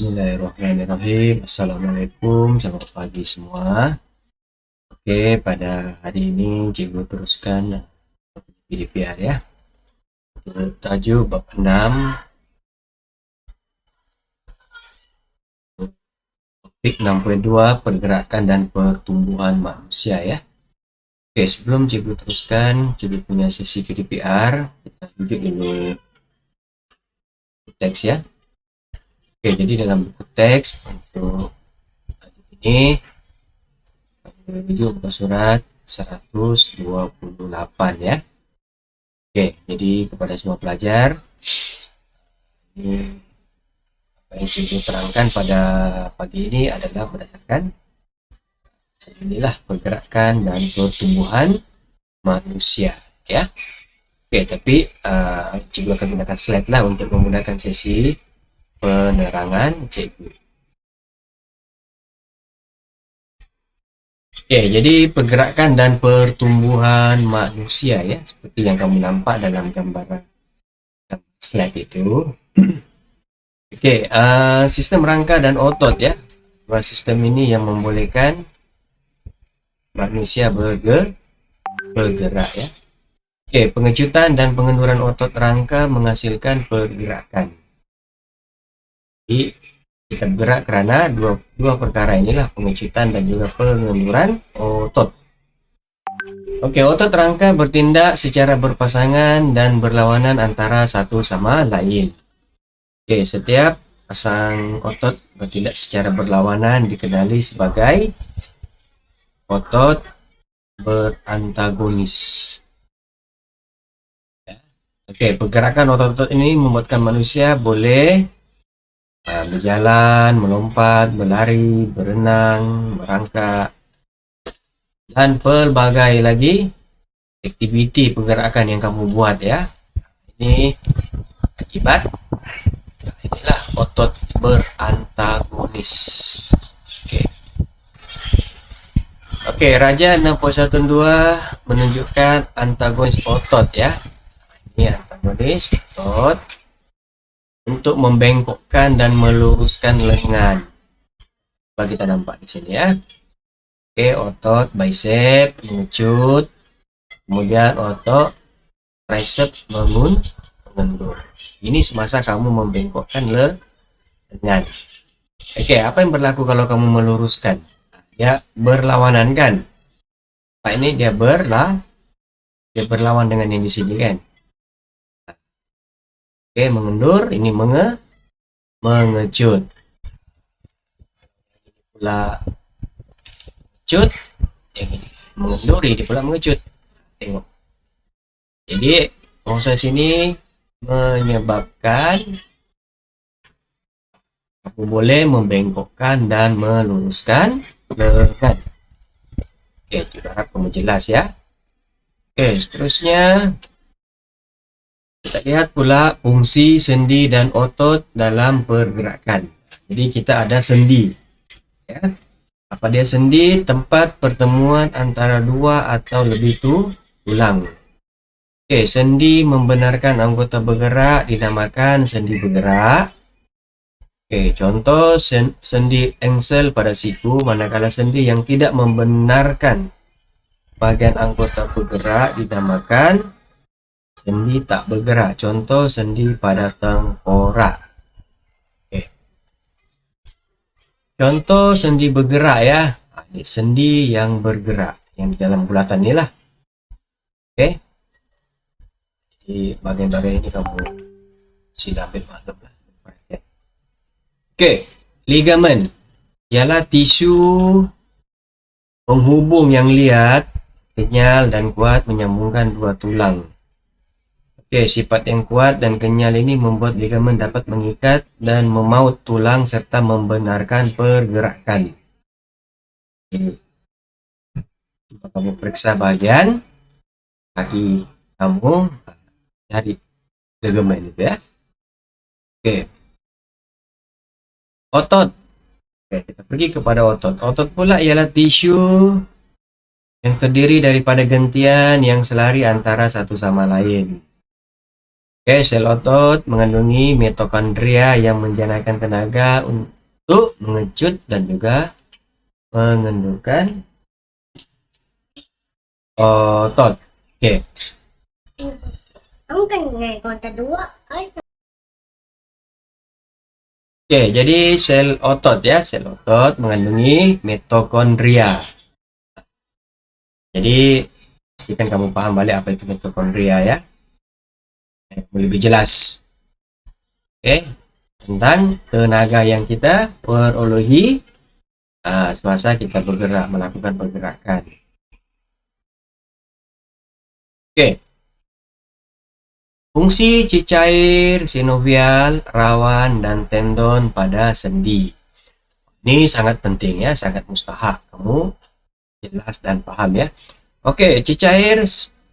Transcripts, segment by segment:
Bismillahirrahmanirrahim. Assalamualaikum, selamat pagi semua. Oke, pada hari ini cikgu teruskan PDPR ya. Tajuk bab 6, topik 6.2, pergerakan dan pertumbuhan manusia ya. Oke, sebelum cikgu teruskan, cikgu punya sesi PDPR, kita duduk dulu teks ya. Oke, jadi dalam buku teks untuk ini menuju ke surat 128 ya. Oke, jadi kepada semua pelajar, ini apa yang cikgu terangkan pada pagi ini adalah berdasarkan inilah pergerakan dan pertumbuhan manusia ya. Oke, tapi cikgu akan gunakan slide lah untuk memudahkan sesi penerangan cikgu. Oke, jadi pergerakan dan pertumbuhan manusia ya, seperti yang kamu nampak dalam gambaran slide itu. Oke, sistem rangka dan otot ya. Dua sistem ini yang membolehkan manusia bergerak ya. Oke, pengecutan dan pengenduran otot rangka menghasilkan pergerakan. Jadi kita bergerak karena dua perkara inilah, pengecutan dan juga pengenduran otot. Oke, otot rangka bertindak secara berpasangan dan berlawanan antara satu sama lain. Oke, setiap pasang otot bertindak secara berlawanan dikenali sebagai otot berantagonis. Oke, pergerakan otot-otot ini membuatkan manusia boleh berjalan, melompat, berlari, berenang, merangkak, dan pelbagai lagi aktiviti pergerakan yang kamu buat ya. Ini akibat inilah otot berantagonis. Oke, Raja 6.12 menunjukkan antagonis otot ya. Ini antagonis otot untuk membengkokkan dan meluruskan lengan. Coba kita nampak di sini ya. Oke, otot bicep mengecut, kemudian otot tricep mengendur. Ini semasa kamu membengkokkan lengan. Oke, apa yang berlaku kalau kamu meluruskan? Ya, berlawanan kan? Pak ini dia berlawan dengan yang di sini kan? Oke, mengendur, ini mengecut. Pula mengecut, yang ini mengendur, ini pula mengecut. Tengok. Jadi proses ini menyebabkan aku boleh membengkokkan dan meluruskan lengan. Oke, juga harap kamu jelas ya. Oke, seterusnya kita lihat pula fungsi sendi dan otot dalam pergerakan. Jadi kita ada sendi ya. Apa dia sendi? Tempat pertemuan antara dua atau lebih tulang. Oke, sendi membenarkan anggota bergerak dinamakan sendi bergerak. Oke, contoh sendi engsel pada siku, manakala sendi yang tidak membenarkan bagian anggota bergerak dinamakan sendi tak bergerak. Contoh sendi pada tengkorak. Oke. Contoh sendi bergerak ya. Ini sendi yang bergerak yang di dalam bulatan ini lah. Oke. Jadi bagian-bagian ini kamu sila ambil maklum lah. Oke, ligamen ialah tisu penghubung yang liat, kenyal dan kuat menyambungkan dua tulang. Oke, sifat yang kuat dan kenyal ini membuat ligamen dapat mengikat dan memaut tulang serta membenarkan pergerakan. Oke. Coba kamu periksa bagian kaki kamu, jadi ligamen itu ya. Oke. Otot. Oke, kita pergi kepada otot. Otot pula ialah tisu yang terdiri daripada gentian yang selari antara satu sama lain. Oke, Oke, sel otot mengandungi mitokondria yang menjadikan tenaga untuk mengecut dan juga mengendurkan otot. Oke. Oke, jadi sel otot ya, sel otot mengandungi mitokondria. Jadi pastikan kamu paham balik apa itu mitokondria ya. Lebih jelas. Oke, tentang tenaga yang kita perolehi semasa kita bergerak, melakukan pergerakan. Oke. Fungsi cecair, sinovial, rawan, dan tendon pada sendi. Ini sangat penting ya, sangat mustahak kamu jelas dan paham ya. Oke, cecair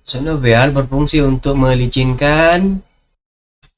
sinovial berfungsi untuk melicinkan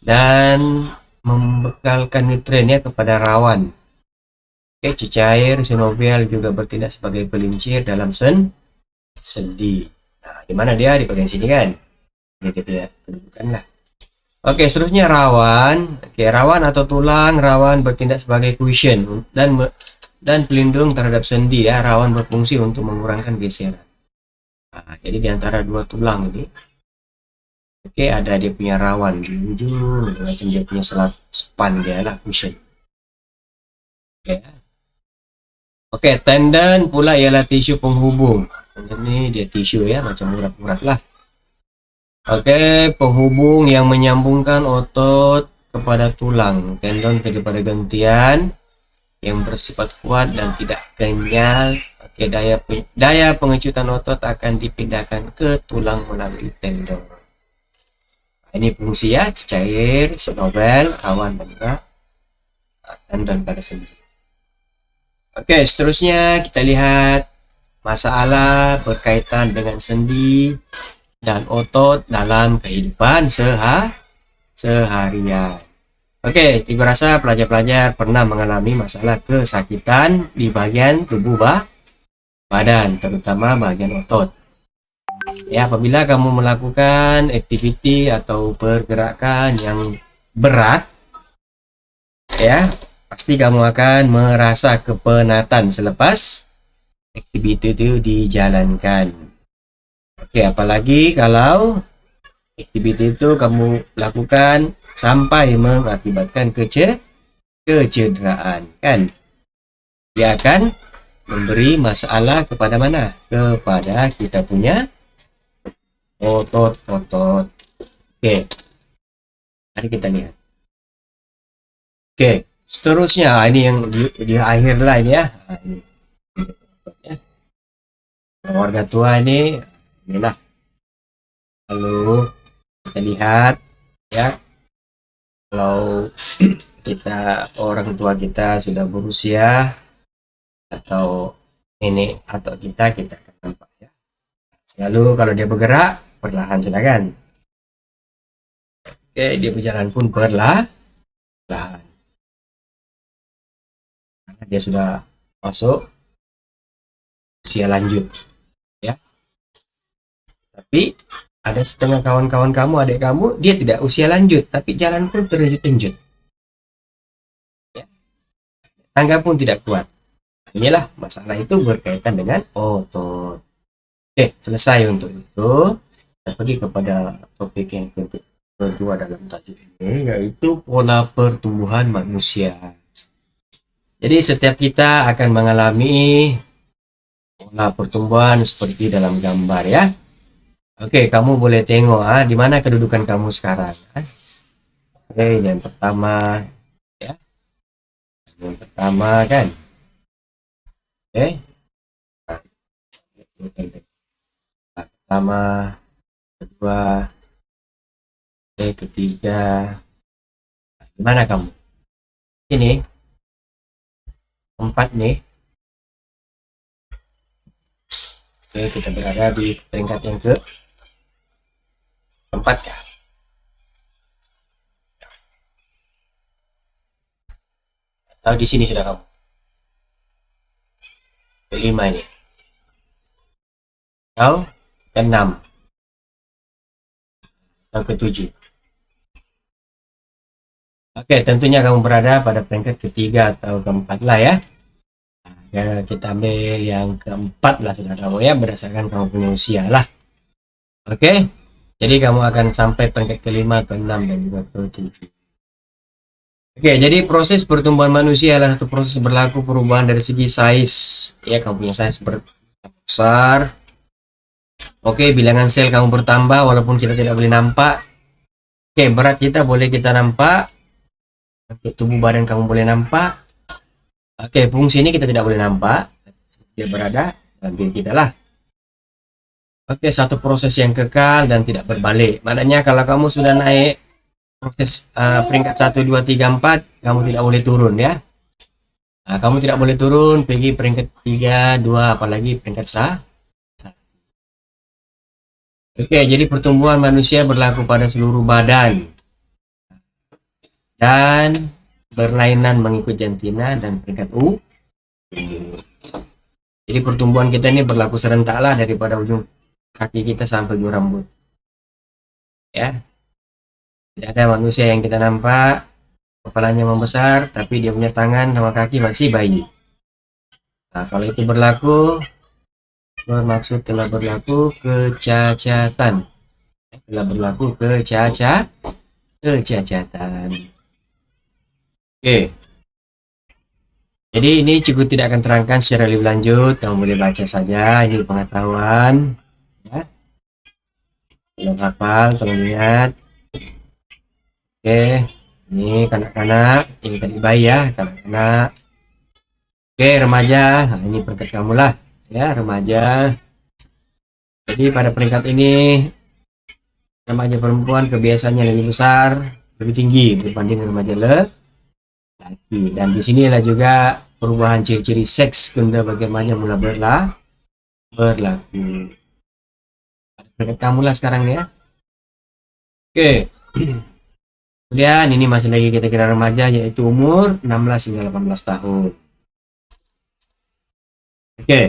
dan membekalkan nutriennya kepada rawan. Oke, cecair sinovial juga bertindak sebagai pelincir dalam sendi. Nah, di mana dia? Di bagian sini kan? Ini dia kedudukan lah. Oke, seterusnya rawan. Oke, rawan atau tulang rawan bertindak sebagai cushion dan pelindung terhadap sendi ya. Rawan berfungsi untuk mengurangkan geseran. Nah, jadi di antara dua tulang ini, oke, ada dia punya rawan di ujung, macam dia punya span dia lah cushion. Oke. Oke, tendon pula ialah tisu penghubung. Ini dia tisu ya, macam urat-urat lah. Oke, penghubung yang menyambungkan otot kepada tulang. Tendon daripada gentian yang bersifat kuat dan tidak kenyal. Oke, daya pengecutan otot akan dipindahkan ke tulang melalui tendon. Ini fungsi ya, cair, sinovial, rawan dan juga tendon pada sendi. Oke, seterusnya kita lihat masalah berkaitan dengan sendi dan otot dalam kehidupan seharian. Oke, ibu rasa pelajar-pelajar pernah mengalami masalah kesakitan di bagian tubuh badan, terutama bagian otot. Ya, apabila kamu melakukan aktiviti atau pergerakan yang berat, ya, pasti kamu akan merasa kepenatan selepas aktiviti itu dijalankan. Oke, apalagi kalau aktiviti itu kamu lakukan sampai mengakibatkan kecederaan, kan? Dia akan memberi masalah kepada mana? Kepada kita punya otot-otot. Oke, mari kita lihat. Oke, seterusnya ini yang di akhir lah ini ya. Nah, ini. Keluarga tua ini, inilah. Lalu kita lihat ya, kalau kita orang tua kita sudah berusia atau nenek atau kita akan nampak ya. Selalu kalau dia bergerak perlahan silakan. Oke, dia berjalan pun perlahan. Karena dia sudah masuk usia lanjut ya. Tapi ada setengah kawan-kawan kamu, adik kamu, dia tidak usia lanjut, tapi jalan pun terjunjut. Ya. Tangga pun tidak kuat. Inilah masalah itu berkaitan dengan otot. Oke, selesai untuk itu. Kita pergi kepada topik yang kedua dalam tajuk ini, yaitu pola pertumbuhan manusia. Jadi setiap kita akan mengalami pola pertumbuhan seperti dalam gambar ya. Oke, kamu boleh tengok di mana kedudukan kamu sekarang. Oke, yang pertama ya. Yang pertama kan. Oke. Pertama, kedua, ketiga. Di mana kamu? Ini. Empat nih. Oke, kita berada di peringkat yang keempat ya. Atau di sini sudah kamu. Kelima ini. Atau keenam. Atau ketujuh. Oke, tentunya kamu berada pada peringkat ketiga atau keempat lah ya. Ya, kita ambil yang keempat lah sudah kamu ya, berdasarkan kamu punya usia lah. Oke, jadi kamu akan sampai peringkat kelima, keenam, dan juga ketujuh. Oke, jadi proses pertumbuhan manusia adalah satu proses berlaku perubahan dari segi size. Ya, kamu punya size besar. Oke, bilangan sel kamu bertambah walaupun kita tidak boleh nampak. Oke, berat kita boleh kita nampak. Untuk tubuh badan kamu boleh nampak. Oke, fungsi ini kita tidak boleh nampak. Dia berada dalam diri kita lah. Oke, satu proses yang kekal dan tidak berbalik. Maknanya kalau kamu sudah naik proses peringkat 1, 2, 3, 4, kamu tidak boleh turun ya. Nah, kamu tidak boleh turun pergi peringkat 3, 2, apalagi peringkat 1. Oke, jadi pertumbuhan manusia berlaku pada seluruh badan dan berlainan mengikut jantina dan peringkat U. Jadi pertumbuhan kita ini berlaku serentak lah daripada ujung kaki kita sampai ujung rambut. Ya, tidak ada manusia yang kita nampak kepalanya membesar tapi dia punya tangan sama kaki masih bayi. Nah, kalau itu berlaku, bermaksud telah berlaku kecacatan. Telah berlaku kecacatan. Oke. Jadi ini cikgu tidak akan terangkan secara lebih lanjut, kamu boleh baca saja, ini pengetahuan. Ya. Tolong hafal, tolong lihat. Oke, ini kanak-kanak, ini tadi bayi ya, kanak-kanak. Oke, remaja, nah, ini peringkat kamu lah, ya remaja. Jadi pada peringkat ini, remaja perempuan kebiasaannya lebih besar, lebih tinggi dibanding remaja laki. Dan disinilah juga perubahan ciri-ciri seks gender bagi remaja mulai berlaku. Peringkat kamu lah sekarang ya. Oke. Kemudian ini masih lagi kita kira remaja, yaitu umur 16 hingga 18 tahun. Oke.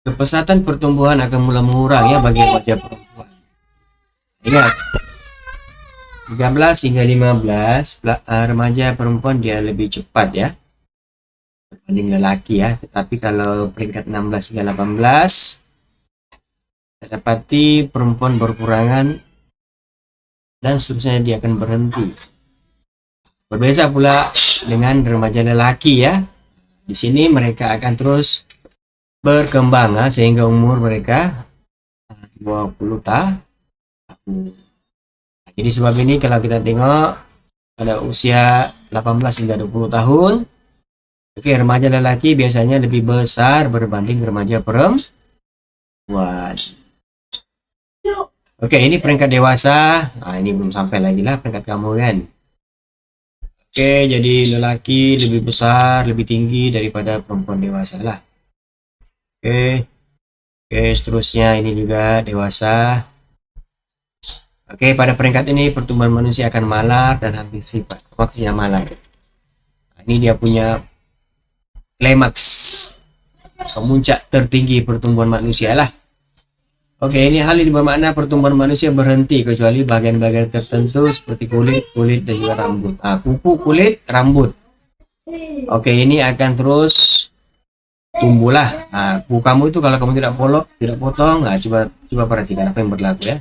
Kepesatan pertumbuhan akan mulai mengurang ya bagi remaja perempuan. Ingat, 13 hingga 15 remaja perempuan dia lebih cepat ya dibanding lelaki ya. Tetapi kalau peringkat 16 hingga 18 kita dapati perempuan berkurangan dan seterusnya dia akan berhenti. Berbeda pula dengan remaja lelaki ya. Di sini mereka akan terus berkembang sehingga umur mereka 20 tahun. Jadi sebab ini kalau kita tengok pada usia 18 hingga 20 tahun, oke, remaja lelaki biasanya lebih besar berbanding remaja perempuan. Oke, ini peringkat dewasa. Nah, ini belum sampai lagi lah peringkat kamu kan. Oke, jadi lelaki lebih besar, lebih tinggi daripada perempuan dewasa lah. Oke, seterusnya ini juga dewasa. Oke, pada peringkat ini pertumbuhan manusia akan malar dan hampir sifat. Maksudnya malar. Nah, ini dia punya klimaks, pemuncak tertinggi pertumbuhan manusia lah. Oke, ini hal ini bermakna pertumbuhan manusia berhenti kecuali bagian-bagian tertentu seperti kulit dan juga rambut. Nah, kuku, kulit, rambut. Oke, ini akan terus tumbuhlah. Nah, kuku kamu itu kalau kamu tidak potong, nah coba perhatikan apa yang berlaku ya.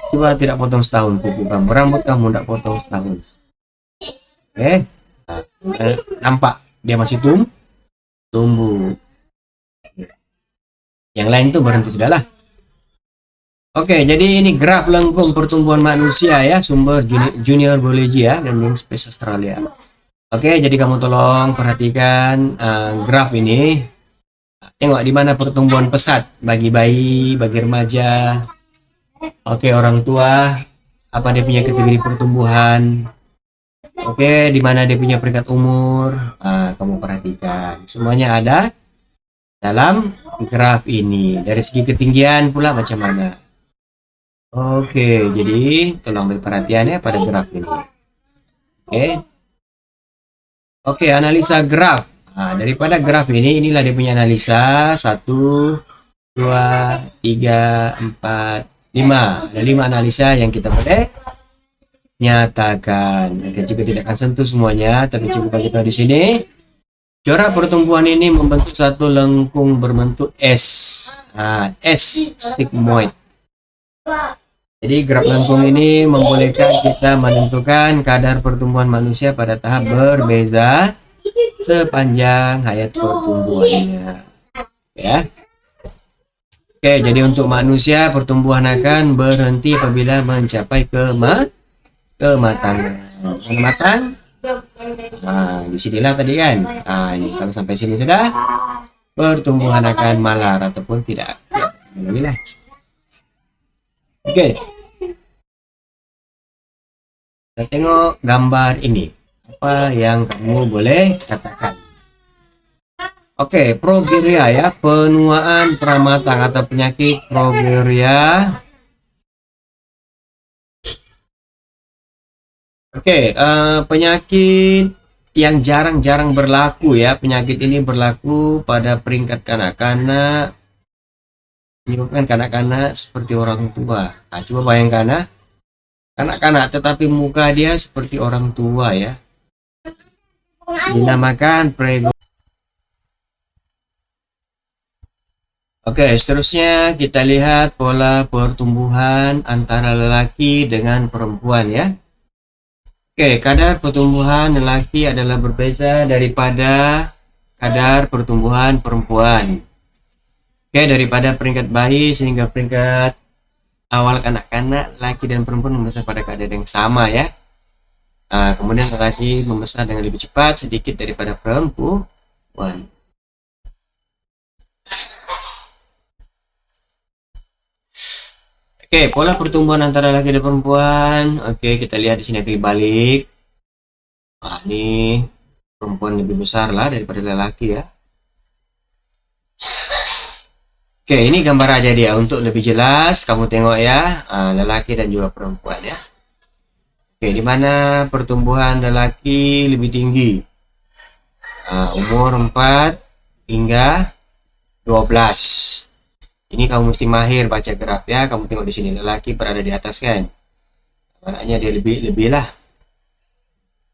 Coba tidak potong setahun kuku kamu, rambut kamu tidak potong setahun. Oke, nah, nampak dia masih tumbuh. Yang lain itu berhenti sudahlah. Oke, jadi ini graf lengkung pertumbuhan manusia ya, sumber Junior Biology ya, dan Space Australia. Oke, jadi kamu tolong perhatikan graf ini. Tengok di mana pertumbuhan pesat bagi bayi, bagi remaja. Oke, orang tua, apa dia punya kategori pertumbuhan. Oke, di mana dia punya peringkat umur. Kamu perhatikan. Semuanya ada dalam graf ini. Dari segi ketinggian pula macam mana. Oke, jadi tolong ambil perhatian ya pada graf ini. Oke, analisa graf. Nah, daripada graf ini, inilah dia punya analisa. 1, 2, 3, 4, 5. Ada 5 analisa yang kita boleh nyatakan. Kita juga tidak akan sentuh semuanya, tapi cukup bagi tahu di sini. Corak pertumbuhan ini membentuk satu lengkung berbentuk S. Nah, S sigmoid. Jadi graf lengkung ini membolehkan kita menentukan kadar pertumbuhan manusia pada tahap berbeza sepanjang hayat pertumbuhannya. Ya. Oke, jadi untuk manusia pertumbuhan akan berhenti apabila mencapai kematangan. Matang? Nah, disinilah tadi kan. Nah, ini kalau sampai sini sudah pertumbuhan akan malar ataupun tidak. Lagi lah. Oke. Kita tengok gambar ini. Apa yang kamu boleh katakan? Oke, progeria ya, penuaan pramatang atau penyakit progeria. Oke, penyakit yang jarang-jarang berlaku ya. Penyakit ini berlaku pada peringkat kanak-kanak, menyebabkan kanak-kanak seperti orang tua. Nah, coba bayangkan ya, kanak-kanak tetapi muka dia seperti orang tua ya. Dinamakan prego. Oke, seterusnya kita lihat pola pertumbuhan antara lelaki dengan perempuan ya. Oke, kadar pertumbuhan lelaki adalah berbeda daripada kadar pertumbuhan perempuan. Oke, daripada peringkat bayi sehingga peringkat awal kanak-kanak, laki dan perempuan membesar pada kadar yang sama ya. Nah, kemudian lelaki membesar dengan lebih cepat sedikit daripada perempuan. Oke, pola pertumbuhan antara laki dan perempuan. Oke, kita lihat di sini balik. Nah, ini perempuan lebih besar lah daripada lelaki ya. Oke, ini gambar aja dia untuk lebih jelas. Kamu tengok ya, lelaki dan juga perempuan ya. Oke, di mana pertumbuhan lelaki lebih tinggi? Umur 4 hingga 12. Ini kamu mesti mahir baca graf ya. Kamu tengok di sini lelaki berada di atas kan. Maknanya dia lebih lah.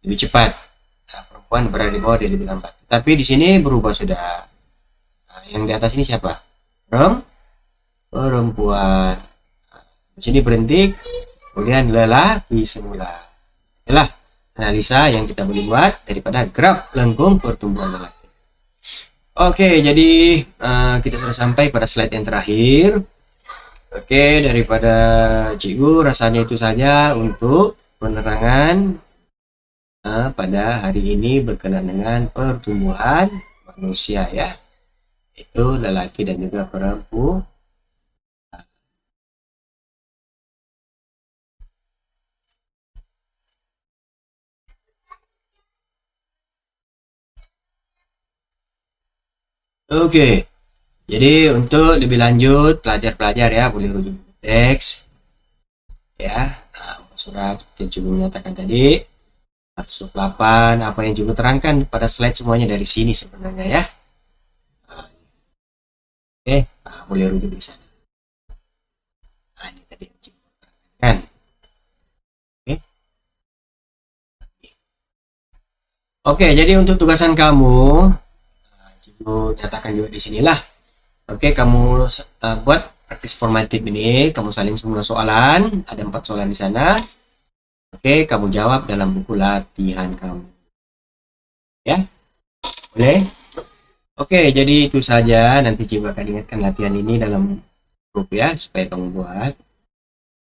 Lebih cepat. Nah, perempuan berada di bawah, dia lebih lambat. Tapi di sini berubah sudah. Nah, yang di atas ini siapa? Perempuan. Nah, di sini berhenti. Kemudian lelaki semula. Itulah analisa yang kita boleh buat daripada graf lengkung pertumbuhan lelaki. Oke, jadi kita sudah sampai pada slide yang terakhir. Oke, daripada cikgu rasanya itu saja untuk penerangan pada hari ini berkenaan dengan pertumbuhan manusia ya. Itu lelaki dan juga perempuan. Oke, jadi untuk lebih lanjut pelajar-pelajar ya boleh rujuk teks ya. Surat yang juga menyatakan tadi 128 apa yang juga terangkan pada slide semuanya dari sini sebenarnya ya. Oke, boleh rujuk di sana. Ini tadi kan. Oke, jadi untuk tugasan kamu nyatakan juga di sinilah. Oke, kamu buat praktis formatif ini, kamu salin semua soalan, ada 4 soalan di sana. Oke, kamu jawab dalam buku latihan kamu. Ya, boleh? Oke, jadi itu saja. Nanti juga akan ingatkan latihan ini dalam grup ya, supaya kamu buat.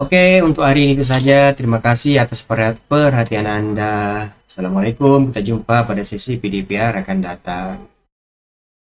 Oke, untuk hari ini itu saja. Terima kasih atas perhatian Anda. Assalamualaikum, kita jumpa pada sesi PDPR akan datang.